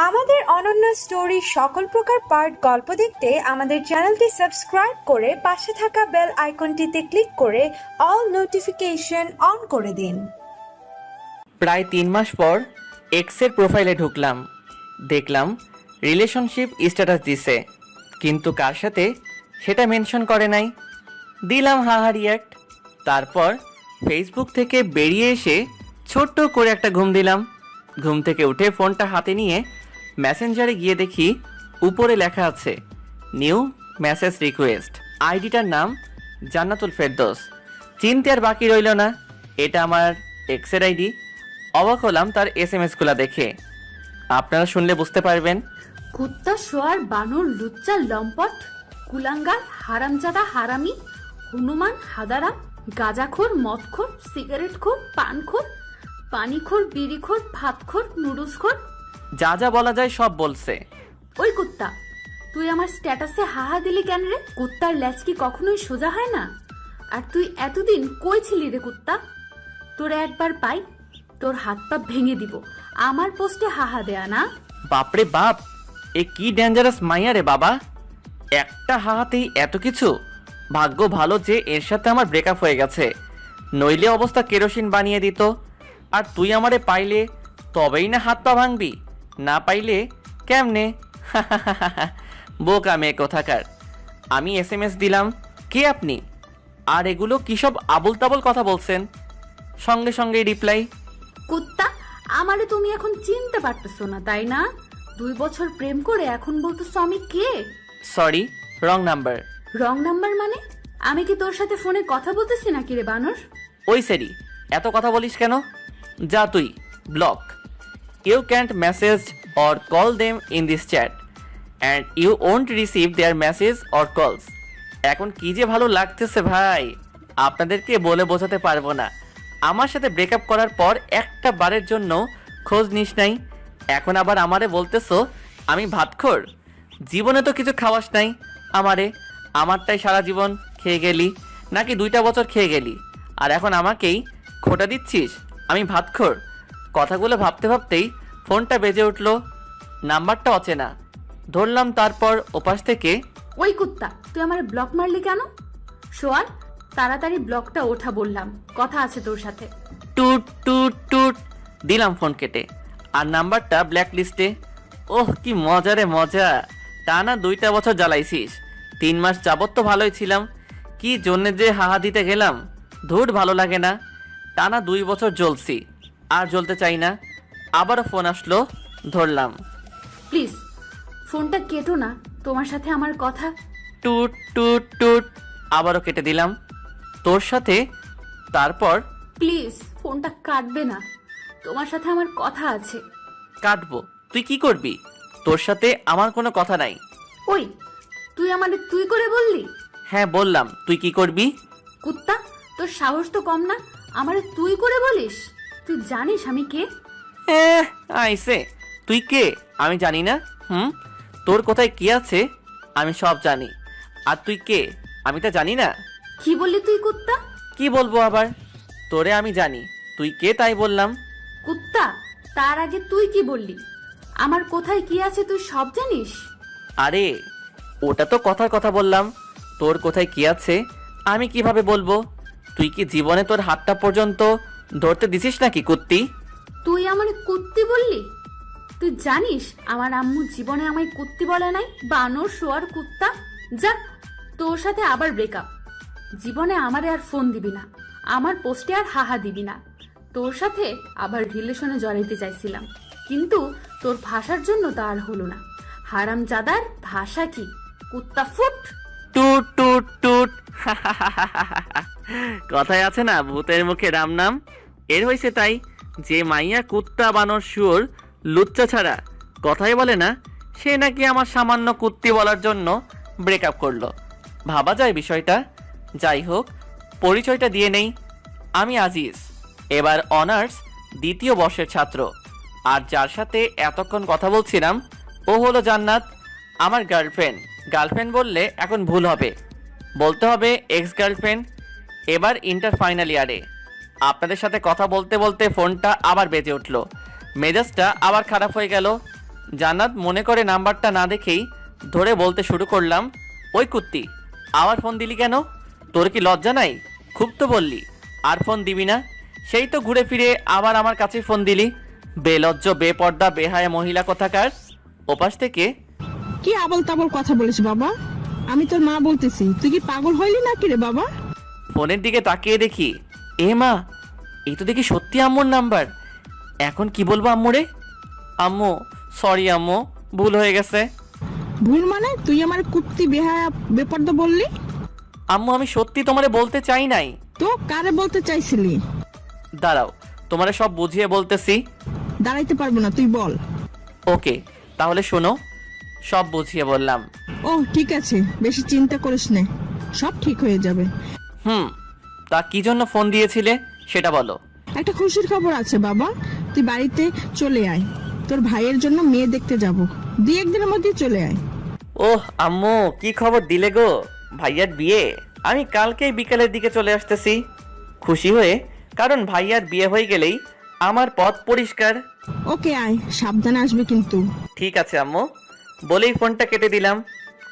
আমাদের অনন্য স্টোরি সকল প্রকার পার্ট গল্প দেখতে আমাদের চ্যানেলটি সাবস্ক্রাইব করে পাশে থাকা বেল আইকনটিতে ক্লিক করে অল নোটিফিকেশন অন করে দিন। প্রায় 3 মাস পর এক্সের প্রোফাইলে ঢুকলাম, দেখলাম রিলেশনশিপ স্ট্যাটাস দিছে, কিন্তু কার সাথে সেটা মেনশন করে নাই। দিলাম হাহা রিয়াক্ট। তারপর ফেসবুক থেকে বেরিয়ে এসে ছোট্ট করে একটা ঘুম দিলাম। ঘুম থেকে উঠে ফোনটা হাতে নিয়ে মেসেঞ্জারে গিয়ে দেখি উপরে লেখা আছে নিউ মেসেজ রিকোয়েস্ট। আইডিটার নাম জান্নাতুল ফেরদৌস। চিনতে আর বাকি রইল না, এটা আমার এক্সের আইডি। অবাক হলাম তার SMS গুলা দেখে। আপনারা শুনলে বুঝতে পারবেন। কুত্তা শোয়ার বানর লুচ্চা লম্পট কুলাঙ্গার হারামজাদা হারামি হনুমান হাদারাম গাঁজাখোর মদখোর সিগারেটখোর পানখোর পানিখোর বিড়িখোর ভাতখোর নুডলসখোর, যা যা বলা যায় সব বলছে। ওই কুত্তা, তুই আমার স্ট্যাটাসে হাহা দিলি কেন রে? কুত্তার ল্যাজ কি কখনোই সোজা হয় না? আর তুই এতদিন কই ছিলি রে কুত্তা? তোরে একবার পাই, তোর হাত পা ভেঙে দিব আমার পোস্টে হাহা দেয়া না। বাপরে বাপ, এ কি ডেঞ্জারাস মাইয়া রে বাবা! একটা হাহাতেই এত কিছু। ভাগ্য ভালো যে এর সাথে আমার ব্রেকআপ হয়ে গেছে, নইলে অবস্থা কেরোসিন বানিয়ে দিত। আর তুই আমারে পাইলে তবেই না হাত পা ভাঙবি, না পাইলে কেমনে? বোকা মেয়ে কোথাকার। আমি SMS দিলাম, কে আপনি? আর এগুলো কি সব আবল তাবল কথা বলছেন? সঙ্গে সঙ্গেই রিপ্লাই, কুত্তা, আমারে তুমি এখন চিনতে পারতেছো না তাই না? 2 বছর প্রেম করে এখন বলতেছো আমি কে? Sorry, wrong number. Wrong number মানে? আমি কি তোর সাথে ফোনে কথা বলতেছি নাকি রে বানর? ওই সেরি, এত কথা বলিস কেন? যা তুই, block. You can't message or call them in this chat and you won't receive their message or calls. এখন কি যে ভালো লাগতেছে ভাই, আপনাদেরকে বলে বোঝাতে পারবো না। আমার সাথে ব্রেকআপ করার পর একটা বারের জন্য খোঁজ নিস নাই, এখন আবার আমারে বলতেছো আমি ভাতখোর। জীবনে তো কিছু খাওয়াস নাই আমারে, আমারটাই সারা জীবন খেয়ে গেলি, নাকি 2টা বছর খেয়ে গেলি, আর এখন আমাকেই খোঁটা দিচ্ছিস আমি ভাতখোর? কথাগুলো ভাবতে ভাবতেই ফোনটা বেজে উঠলো। নাম্বারটা অচেনা, ধরলাম। তারপর ওপাশ থেকে, ওই কুত্তা, তুই আমার ব্লক মারলি কেন? সোয়াল, তাড়াতাড়ি ব্লকটা ওঠা বললাম, কথা আছে তোর সাথে। টুট টুট টুট দিলাম ফোন কেটে, আর নাম্বারটা ব্ল্যাক লিস্টে। ওহ কি মজা রে মজা! টানা 2টা বছর জ্বালাইছিস, 3 মাস যাবত তো ভালোই ছিলাম, কি জন্যে যে হাহা দিতে গেলাম। ধুর, ভালো লাগে না। টানা 2 বছর জ্বলছি, আর জ্বলতে চাই না। আবারও ফোন আসলো, ধরলাম। প্লিজ ফোনটা কেটো না, তোমার সাথে আমার কথা। টুট টুট টুট আবারও কেটে দিলাম, তোর সাথে। তারপর, প্লিজ ফোনটা কাটবে না, তোমার সাথে আমার কথা আছে। কাটবো? তুই কি করবি? তোর সাথে আমার কোনো কথা নাই। ওই, তুই আমারে তুই করে বললি? হ্যাঁ বললাম, তুই কি করবি? কুত্তা, তোর সাহস তো কম না, আমারে তুই করে বলিস? তুই জানিস আমি কে? আইসে, তুই কে আমি জানি না? তোর কোথায় কি আছে আমি সব জানি, আর তুই কে আমি তা জানি না। কি বললি তুই কুত্তা? কি বলবো আবার? তোরে আমি জানি, তুই কে তাই বললাম। কুত্তা, তার আগে তুই কি বললি? আমার কোথায় কি আছে তুই সব জানিস? আরে ওটা তো কথার কথা বললাম, তোর কোথায় কি আছে আমি কিভাবে বলবো? তুই কি জীবনে তোর হাতটা পর্যন্ত ধরতে দিছিস নাকি কুত্তি? তুই আমারে কুত্তি বললি? তুই জানিস আমার আম্মু জীবনে আমায় কুত্তি বলে নাই? বানর শোয়ার কুত্তা, যা, তোর সাথে আবার ব্রেকআপ। জীবনে আমারে আর ফোন দিবি না, আমার পোস্টে আর হাহা দিবি না। তোর সাথে আবার রিলেশনে জড়াইতে চাইছিলাম, কিন্তু তোর ভাষার জন্য তা আর হলো না। হারামজাদার ভাষা কি? কুত্তা ফুট। টুট টুট টুট কথায় আছে না, ভূতের মুখে রাম নাম। এর হয়েছে তাই, যে মাইয়া কুত্তা বানর শুয়োর লুচ্চা ছাড়া কথাই বলে না, সে নাকি আমার সামান্য কুত্তি বলার জন্য ব্রেকআপ করলো। ভাবা যায় বিষয়টা। যাই হোক, পরিচয়টা দিয়ে নেই, আমি আজিজ, এবার অনার্স 2য় বর্ষের ছাত্র। আর যার সাথে এতক্ষণ কথা বলছিলাম ও হলো জান্নাত, আমার গার্লফ্রেন্ড। গার্লফ্রেন্ড বললে এখন ভুল হবে, বলতে হবে এক্স গার্লফ্রেন্ড। এবার ইন্টার ফাইনাল ইয়ারে। আপনাদের সাথে কথা বলতে বলতে ফোনটা আবার বেজে উঠলো, মেজাজটা আবার খারাপ হয়ে গেল। জান্নাত মনে করে নাম্বারটা না দেখেই ধরে বলতে শুরু করলাম, ওই কুত্তি, আবার ফোন দিলি কেন? তোর কি লজ্জা নাই? খুব তো বললি আর ফোন দিবি না, সেই তো ঘুরে ফিরে আবার আমার কাছে ফোন দিলি। বেলজ্জ, বেপর্দা, বেহায়া মহিলা কোথাকার। ওপাশ থেকে, কি আবল তাবল কথা বলিস বাবা? আমি তোর মা বলতেছি, তুই কি পাগল হইলি নাকি রে বাবা? ফোনের দিকে তাকিয়ে দেখি, এ মা, এই তো দেখি সত্যি আম্মুর নাম্বার। এখন কি বলবো আম্মুরে? আম্মু সরি আম্মু, ভুল হয়ে গেছে। ভুল মানে? তুই আমার কুত্তি বেহায়া বেপর্দা বললি? আম্মু আমি সত্যি তোমারে বলতে চাই নাই। তো কারে বলতে চাইছিলি? দাঁড়াও, তোমারে সব বুঝিয়ে বলতেছি। দাঁড়াইতে পারবো না, তুই বল। ওকে, তাহলে শোনো, সব বুঝিয়ে বললাম। ও ঠিক আছে, বেশি চিন্তা করিস নে, সব ঠিক হয়ে যাবে। তা কি জন্য ফোন দিয়েছিলে সেটা বলো। একটা খুশির খবর আছে বাবা, তুই বাড়িতে চলে আয়, তোর ভাইয়ের জন্য মেয়ে দেখতে যাব, 2-1 দিনের মধ্যে চলে আয়। ওহ আম্মু, কি খবর দিলে গো? ভাইয়ার বিয়ে? আমি কালকেই বিকালের দিকে চলে আসতেছি খুশি হয়ে, কারণ ভাইয়ার বিয়ে হয়ে গেলেই আমার পথ পরিষ্কার। ওকে আয়, সাবধানে আসবে কিন্তু। ঠিক আছে আম্মু, বলেই ফোনটা কেটে দিলাম।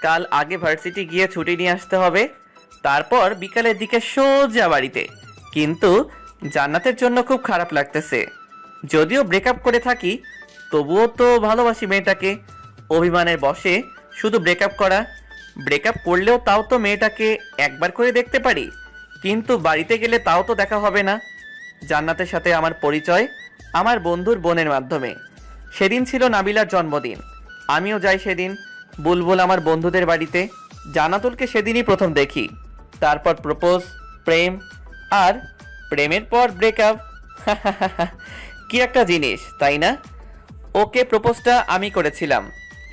কাল আগে ভার্সিটি গিয়ে ছুটি নিয়ে আসতে হবে, তারপর বিকালের দিকে সোজা বাড়িতে। কিন্তু জান্নাতের জন্য খুব খারাপ লাগতেছে। যদিও ব্রেকআপ করে থাকি, তবুও তো ভালোবাসি মেয়েটাকে। অভিমানের বশে শুধু ব্রেকআপ করা। ব্রেকআপ করলেও তাও তো মেয়েটাকে একবার করে দেখতে পারি, কিন্তু বাড়িতে গেলে তাও তো দেখা হবে না। জান্নাতের সাথে আমার পরিচয় আমার বন্ধুর বোনের মাধ্যমে। সেদিন ছিল নাবিলার জন্মদিন, আমিও যাই সেদিন। বুলবুল আমার বন্ধুদের বাড়িতে। জান্নাতুলকে সেদিনই প্রথম দেখি, তারপর প্রপোজ, প্রেম, আর প্রেমের পর ব্রেকআপ। কি একটা জিনিস, তাই না? ওকে প্রপোজটা আমি করেছিলাম,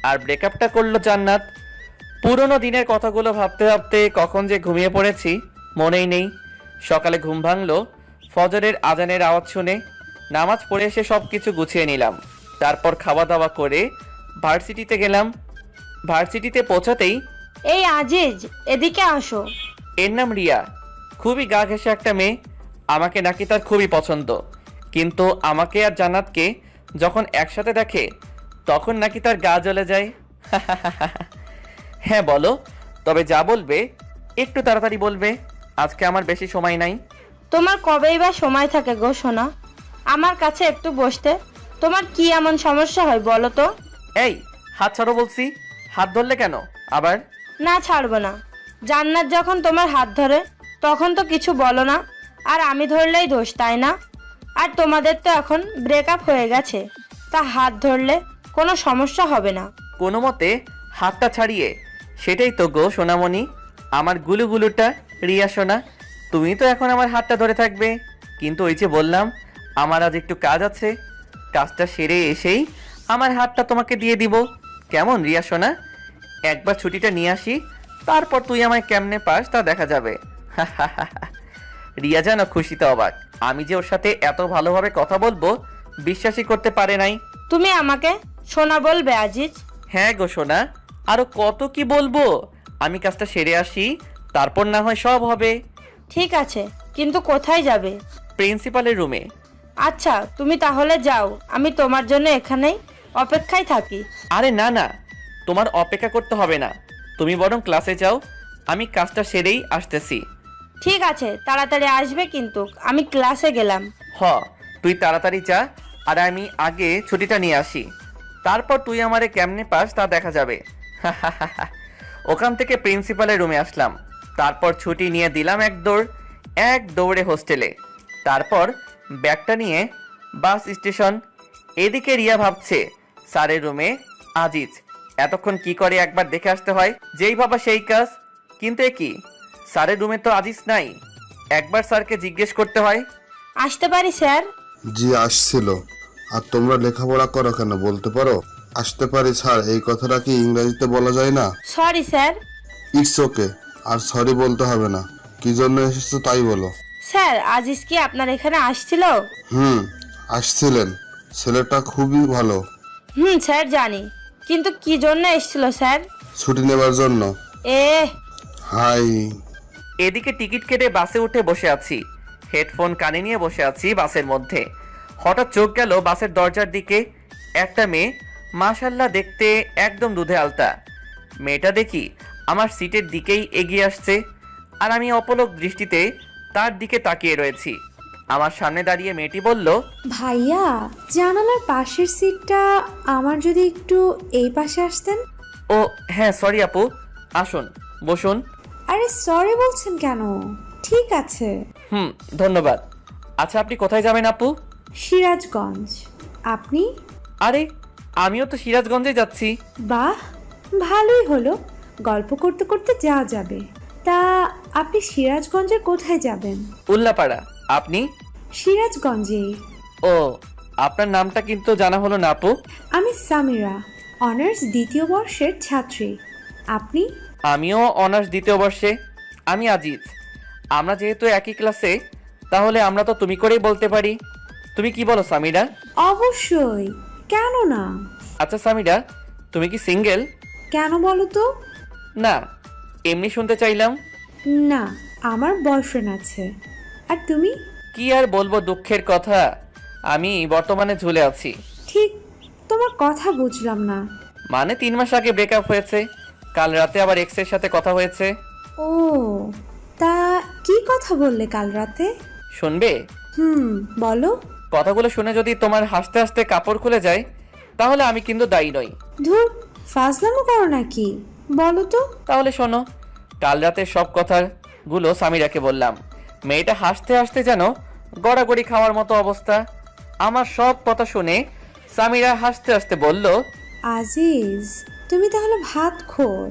আর ব্রেকআপটা করলো জান্নাত। পুরনো দিনের কথাগুলো ভাবতে ভাবতে কখন যে ঘুমিয়ে পড়েছি মনেই নেই। সকালে ঘুম ভাঙলো ফজরের আজানের আওয়াজ শুনে। নামাজ পড়ে এসে সব কিছু গুছিয়ে নিলাম, তারপর খাওয়া দাওয়া করে ভার্সিটিতে গেলাম। ভার্সিটিতে পৌঁছাতেই, এই আজিজ, এদিকে আসো। এর নাম রিয়া, খুবই গা ঘেঁষে একটা মেয়ে। আমাকে নাকি তার খুবই পছন্দ, কিন্তু আমাকে আর জান্নাতকে যখন একসাথে দেখে তখন নাকি তার গা জ্বলে যায়। হ্যাঁ বলো, তবে যা বলবে একটু তাড়াতাড়ি বলবে, আজকে আমার বেশি সময় নাই। তোমার কবেই বা সময় থাকে গো সোনা, আমার কাছে একটু বসতে? তোমার কি এমন সমস্যা হয় বলো তো? এই হাত ছাড়ো বলছি। হাত ধরলে কেন আবার? না ছাড়বো না। জান্নাত যখন তোমার হাত ধরে তখন তো কিছু বলো না, আর আমি ধরলেই দোষ, তাই না? আর তোমাদের তো এখন ব্রেকআপ হয়ে গেছে, তা হাত ধরলে কোনো সমস্যা হবে না। কোনো মতে হাতটা ছাড়িয়ে, সেটাই তো গো সোনামণি, আমার গুলুগুলুটা। রিয়া সোনা, তুমি তো এখন আমার হাতটা ধরে থাকবে, কিন্তু ওই যে বললাম আমার আজ একটু কাজ আছে, কাজটা সেরে এসেই আমার হাতটা তোমাকে দিয়ে দিব। কেমন রিয়া সোনা? একবার ছুটিটা নিয়ে আসি, তারপর তুই আমায় কেমনে পাস তা দেখা যাবে। রিয়া যেন খুশিতে অবাক, আমি যে ওর সাথে এত ভালোভাবে কথা বলবো বিশ্বাসই করতে পারে নাই। তুমি আমাকে সোনা বলবে আজিজ? হ্যাঁ গো সোনা, আরো কত কি বলবো। আমি কাজটা সেরে আসি, তারপর না হয় সব হবে। ঠিক আছে, কিন্তু কোথায় যাবে? প্রিন্সিপালের রুমে। আচ্ছা তুমি তাহলে যাও, আমি তোমার জন্য এখানেই অপেক্ষায় থাকি। আরে না না, তোমার অপেক্ষা করতে হবে না, তুমি বরং ক্লাসে যাও, আমি কাজটা সেরেই আসতেছি। ঠিক আছে, তাড়াতাড়ি আসবে কিন্তু, আমি ক্লাসে গেলাম। হ, তুই তাড়াতাড়ি যা, আর আমি আগে ছুটিটা নিয়ে আসি, তারপর তুই আমারে কেমনে পাস তা দেখা যাবে। ওখান থেকে প্রিন্সিপালের রুমে আসলাম, তারপর ছুটি নিয়ে দিলাম এক দৌড়ে হোস্টেলে। তারপর ব্যাগটা নিয়ে বাস স্টেশন। এদিকে রিয়া ভাবছে স্যারের রুমে আজিজ এতক্ষণ কি করে একবার দেখে আসতে হয়, যেই ভাবা সেই কাজ। কিন্তু এ কি, স্যারের রুমে তো আজিজ নাই, একবার স্যারকে জিজ্ঞেস করতে হয়। আসতে পারি স্যার? জি আসছিল। আর তোমরা লেখাপড়া করো কেন বলতে পারো? আসতে পারি স্যার, এই কথাটা কি ইংরেজিতে বলা যায় না? Sorry sir. ইটস ওকে, আর সরি বলতে হবে না। কি জন্য এসেছো তাই বলো। স্যার, আজিজ কি আপনার এখানে আসছিল? আসছিলেন, ছেলেটা খুবই ভালো। স্যার জানি, কিন্তু কি জন্য এসেছিল স্যার? ছুটি নেবার জন্য। হাই। এদিকে টিকিট কেটে বাসে উঠে বসে আছি, হেডফোন কানে নিয়ে বসে আছি বাসের মধ্যে। হঠাৎ চোখ গেল বাসের দরজার দিকে। একটা মেয়ে মাশাল্লাহ, দেখতে একদম দুধে আলতা। মেয়েটা দেখি আমার সিটের দিকেই এগিয়ে আসছে, আর আমি অপলক দৃষ্টিতে তার দিকে তাকিয়ে রয়েছি। আমার সামনে দাঁড়িয়ে মেয়েটি বলল, ভাইয়া, জানালার পাশের সিটটা আমার যদি একটু এই পাশে আসতেন। ও হ্যাঁ, সরি আপু, আসুন বসুন। আরে সরি বলছেন কেন? ঠিক আছে। ধন্যবাদ। আচ্ছা, আপনি কোথায় যাবেন আপু? সিরাজগঞ্জ। আপনি? আরে আমিও তো সিরাজগঞ্জে যাচ্ছি। বাহ, ভালোই হলো, গল্প করতে করতে যাওয়া যাবে। তা আপনি সিরাজগঞ্জের কোথায় যাবেন? উল্লাপাড়া। আপনি? সিরাজগঞ্জে। ও, আপনার নামটা কিন্তু জানা হলো না আপু। আমি সামিরা, অনার্স দ্বিতীয় বর্ষের ছাত্রী। আপনি? আমিও অনার্স দ্বিতীয় বর্ষে। আমি আজিজ। আমরা যেহেতু একই ক্লাসে, তাহলে আমরা তো তুমি করেই বলতে পারি। তুমি কি বলো সামিরা? অবশ্যই, কেন না। আচ্ছা সামিরা, তুমি কি সিঙ্গেল? কেন বলো তো? না, এমনি শুনতে চাইলাম। না, আমার বয়ফ্রেন্ড আছে। আর তুমি? কি আর বলবো, দুঃখের কথা, আমি বর্তমানে ঝুলে আছি। ঠিক, তোমার কথা বুঝলাম না। মানে 3 মাস আগে ব্রেকআপ হয়েছে, কাল রাতে আবার এক্সের সাথে কথা হয়েছে। ও, তা কি কথা বললে কাল রাতে? শুনবে? বলো। কথাগুলো শুনে যদি তোমার হাসতে হাসতে কাপড় খুলে যায়, তাহলে আমি কিন্তু দায়ী নই। ধুর, ফাজলামো করো নাকি? বলো তো। তাহলে শোনো, কাল রাতে সব কথাগুলো সামিরাকে বললাম। মেয়েটা হাসতে হাসতে যেন গড়াগড়ি খাওয়ার মতো অবস্থা। আমার সব কথা শুনে সামিরা হাসতে হাসতে বলল, আজিজ, তুমি তাহলে ভাত খোর?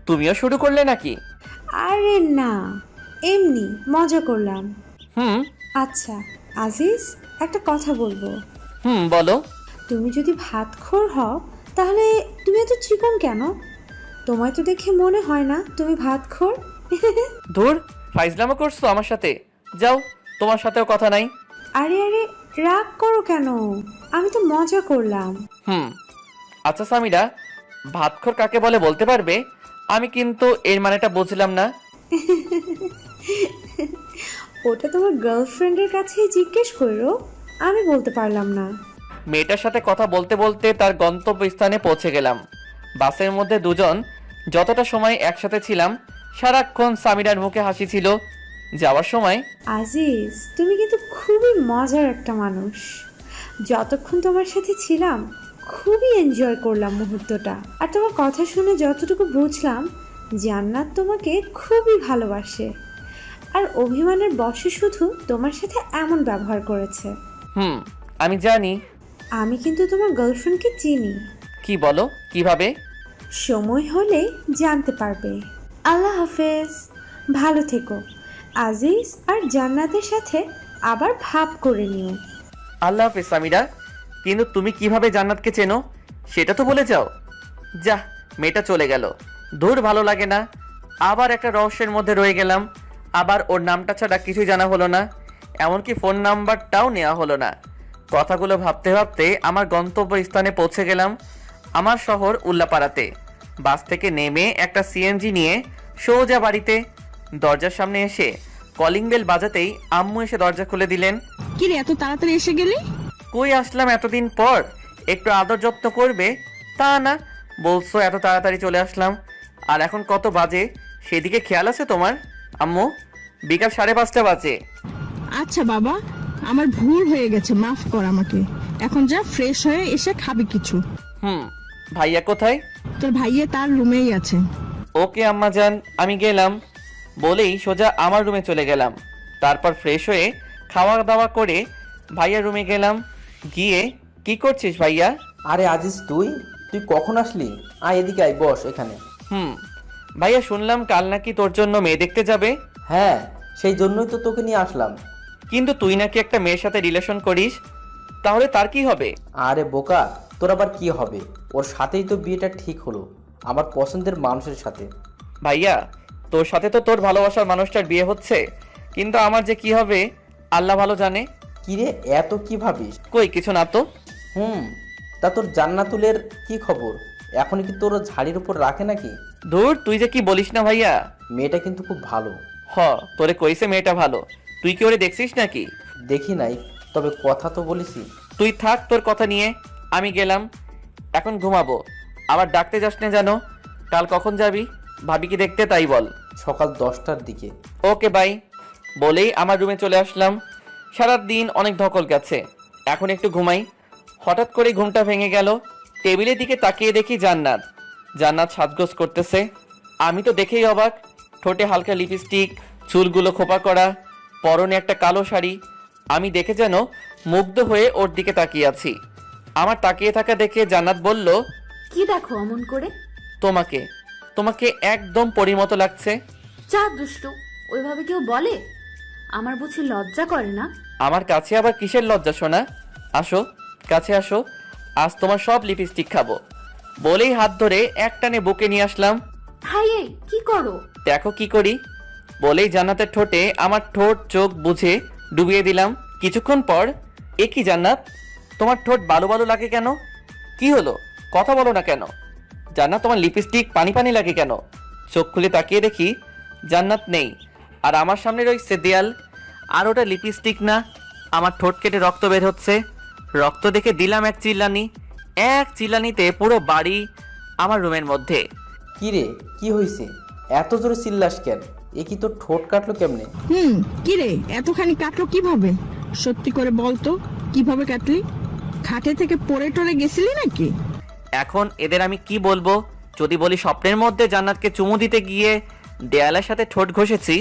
তুমিও শুরু করলে নাকি? আরে না, এমনি মজা করলাম। হুম আচ্ছা আজিজ, একটা কথা বলবো। বলো। তুমি যদি ভাতখোর হও, তাহলে তুমি এত চিকন কেন? তোমায় তো দেখে মনে হয় না তুমি ভাতখোর। ধুর, ফাইজলামো করছো আমার সাথে? যাও, তোমার সাথেও কথা নাই। আরে আরে, রাগ করো কেন? আমি তো মজা করলাম। আচ্ছা সামিরা, ভাতখোর কাকে বলে বলতে পারবে? আমি কিন্তু এর মানেটা বুঝলাম না। ওটা তোমার গার্লফ্রেন্ডের কাছেই জিজ্ঞেস করো, আমি বলতে পারলাম না। মেয়েটার সাথে কথা বলতে বলতে তার গন্তব্যস্থানে পৌঁছে গেলাম। বাসের মধ্যে দুজন যতটা সময় একসাথে ছিলাম, সারাক্ষণ সামিরার মুখে হাসি ছিল। যাওয়ার সময়, আজিজ, তুমি কিন্তু খুবই মজার একটা মানুষ। যতক্ষণ তোমার সাথে ছিলাম খুবই এনজয় করলাম মুহূর্তটা। আর তোমার কথা শুনে যতটুকু বুঝলাম, জান্নাত তোমাকে খুবই ভালোবাসে, আর অভিমানের বশে শুধু তোমার সাথে এমন ব্যবহার করেছে। আমি জানি। আমি কিন্তু তোমার গার্লফ্রেন্ডকে চিনি। কি বলো? কিভাবে? সময় হলে জানতে পারবে। আল্লাহ হাফেজ, ভালো থেকো। আজিজ আর জান্নাতের সাথে আবার ভাব করে নিও। আল্লাহ হাফেজ সামিরা। কিন্তু তুমি কিভাবে জান্নাতকে চেনো সেটা তো বলে যাও। যা, মেয়েটা চলে গেল। দূর, ভালো লাগে না। আবার একটা রহস্যের মধ্যে রয়ে গেলাম। আবার ওর নামটা ছাড়া কিছুই জানা হলো না, এমনকি ফোন নাম্বারটাও নেওয়া হলো না। কথাগুলো ভাবতে ভাবতে আমার গন্তব্যস্থানে পৌঁছে গেলাম। আমার শহর উল্লাপাড়াতে। বাস থেকে নেমে একটা সিএনজি নিয়ে সোজা বাড়িতে। দরজার সামনে এসে কলিং বেল বাজাতেই আম্মু এসে দরজা খুলে দিলেন। কি রে, এত তাড়াতাড়ি এসে গেলি? কই আসলাম এতদিন পর, একটু আদর যত্ন করবে তা না, বলছো এত তাড়াতাড়ি চলে আসলাম। আর এখন কত বাজে সেদিকে খেয়াল আছে তোমার আম্মু? বিকাল 5:30 বাজে। আচ্ছা বাবা, আমার ভুল হয়ে গেছে, মাফ কর আমাকে। এখন যা, ফ্রেশ হয়ে এসে খাবি কিছু। ভাইয়া কোথায়? তোর ভাইয়া তার রুমেই আছে। ওকে আম্মা যান, আমি গেলাম বলেই সোজা আমার রুমে চলে গেলাম। তারপর ফ্রেশ হয়ে খাওয়া দাওয়া করে ভাইয়ার রুমে গেলাম। গিয়ে, কি করছিস ভাইয়া? আরে আজিজ, তুই কখন আসলি? আয় এদিকে, আয়, বস এখানে। ভাইয়া, শুনলাম কাল নাকি তোর জন্য মেয়ে দেখতে যাবে। হ্যাঁ, সেই জন্যই তো তোকে নিয়ে আসলাম। কিন্তু তুই নাকি একটা মেয়ের সাথে রিলেশন করিস, তাহলে তার কি হবে? আরে বোকা, তোর আবার কি হবে? ওর সাথেই তো বিয়েটা ঠিক হলো, আমার পছন্দের মানুষের সাথে। ভাইয়া, তোর সাথে তো তোর ভালোবাসার মানুষটার বিয়ে হচ্ছে, কিন্তু আমার যে কি হবে আল্লাহ ভালো জানে। কিরে, এত কি ভাবিস? কই কিছু না তো। তা তোর জান্নাতুলের কি খবর? এখন কি তোর ঝাড়ির উপর রাখে নাকি? ধুর, তুই যে কি বলিস না ভাইয়া। মেয়েটা কিন্তু খুব ভালো। তোরে কইছে মেয়েটা ভালো, তুই কি ওরে দেখছিস নাকি? দেখি নাই, তবে কথা তো বলিসি। তুই থাক তোর কথা নিয়ে, আমি গেলাম। এখন ঘুমাবো। আবার ডাকতে যাস না যেন। কাল কখন যাবি? ভাবিকে দেখতে, তাই বল। সকাল 10টার দিকে। ওকে বাই বলেই আমার রুমে চলে আসলাম। সারা দিন অনেক ধকল গেছে, এখন একটু ঘুমাই। হঠাৎ করে ঘুমটা ভেঙে গেল। টেবিলের দিকে তাকিয়ে দেখি জান্নাত। জান্নাত সাজগোজ করতেছে। আমি তো দেখেই অবাক। ঠোঁটে হালকা লিপস্টিক, চুলগুলো খোপা করা, পরনে একটা কালো শাড়ি। আমি দেখে যেন মুগ্ধ হয়ে ওর দিকে তাকিয়ে আছি। আমার তাকিয়ে থাকা দেখে জান্নাত বলল, কি দেখো অমন করে? তোমাকে তোমাকে একদম পরীর মতো লাগছে। যা দুষ্টু, ওইভাবে কেউ বলে? আমার বুঝি লজ্জা করে না? আমার কাছে আবার কিসের লজ্জা শোনা? আসো, কাছে আসো, আজ তোমার সব লিপস্টিক খাবো। বলেই হাত ধরে একটানে বুকে নিয়ে আসলাম। হাই, এই কি করো? দেখো কি করি। বলেই জান্নাতের ঠোঁটে আমার ঠোঁট চোখ বুঝে ডুবিয়ে দিলাম। কিছুক্ষণ পর, এ কি জান্নাত, তোমার ঠোঁট বালু বালু লাগে কেন? কি হলো, কথা বলো না কেন? জান্নাত, তোমার লিপস্টিক পানি পানি লাগে কেন? চোখ খুলে তাকিয়ে দেখি জান্নাত নেই, আর আমার সামনে রয়েছে দেয়াল। আর ওটা লিপস্টিক না। আমার ঠোঁট কেটে রক্ত বের হচ্ছে। রক্ত দেখে দিলাম এক চিল্লানি। এক চিল্লানিতে পুরো বাড়ি আমার রুমের মধ্যে। কি রে, কি হয়েছে? এত জোরে চিল্লাস কেন? এ কি তোর ঠোঁট কাটলো কেমনে? কি রে, এতখানি কাটলো কিভাবে? সত্যি করে বল তো, কিভাবে কাটলি? খাটে থেকে পড়ে টরে গেছিলি নাকি? এখন এদের আমি কি বলবো? যদি বলি স্বপ্নের মধ্যে জান্নাতকে চুমু দিতে গিয়ে দেয়ালের সাথে ঠোঁট ঘষেছি,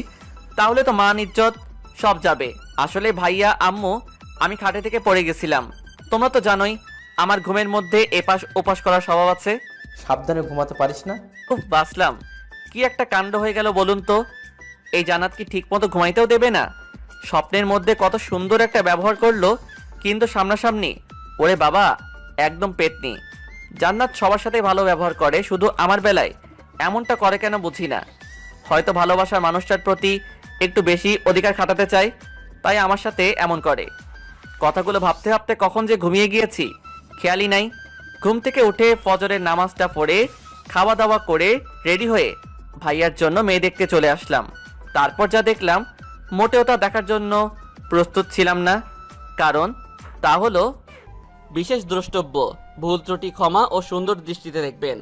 তাহলে তো মান ইজ্জত সব যাবে। আসলে ভাইয়া, আম্মু, আমি খাটে থেকে পড়ে গেছিলাম। তোমরা তো জানোই আমার ঘুমের মধ্যে এপাশ ওপাশ করার স্বভাব আছে। সাবধানে ঘুমাতে পারিস না? খুব বাসলাম। কি একটা কাণ্ড হয়ে গেল বলুন তো। এই জান্নাত কি ঠিক মতো ঘুমাইতেও দেবে না? স্বপ্নের মধ্যে কত সুন্দর একটা ব্যবহার করলো, কিন্তু সামনাসামনি ওরে বাবা, একদম পেতনি। জান্নাত সবার সাথে ভালো ব্যবহার করে, শুধু আমার বেলায় এমনটা করে কেন বুঝি না। হয়তো ভালোবাসার মানুষটার প্রতি একটু বেশি অধিকার খাটাতে চায়, তাই আমার সাথে এমন করে। কথাগুলো ভাবতে ভাবতে কখন যে ঘুমিয়ে গিয়েছি খেয়ালই নাই। ঘুম থেকে উঠে ফজরের নামাজটা পড়ে খাওয়া দাওয়া করে রেডি হয়ে ভাইয়ার জন্য মেয়ে দেখতে চলে আসলাম। তারপর যা দেখলাম, মোটেও তা দেখার জন্য প্রস্তুত ছিলাম না। কারণ তা হলো বিশেষ দ্রষ্টব্য। ভুল ত্রুটি ক্ষমা ও সুন্দর দৃষ্টিতে দেখবেন।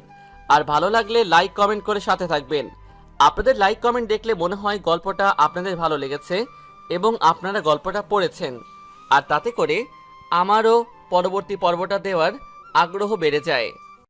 আর ভালো লাগলে লাইক কমেন্ট করে সাথে থাকবেন। আপনাদের লাইক কমেন্ট দেখলে মনে হয় গল্পটা আপনাদের ভালো লেগেছে এবং আপনারা গল্পটা পড়েছেন, আর তাতে করে আমারও পরবর্তী পর্বটা দেওয়ার আগ্রহ বেড়ে যায়।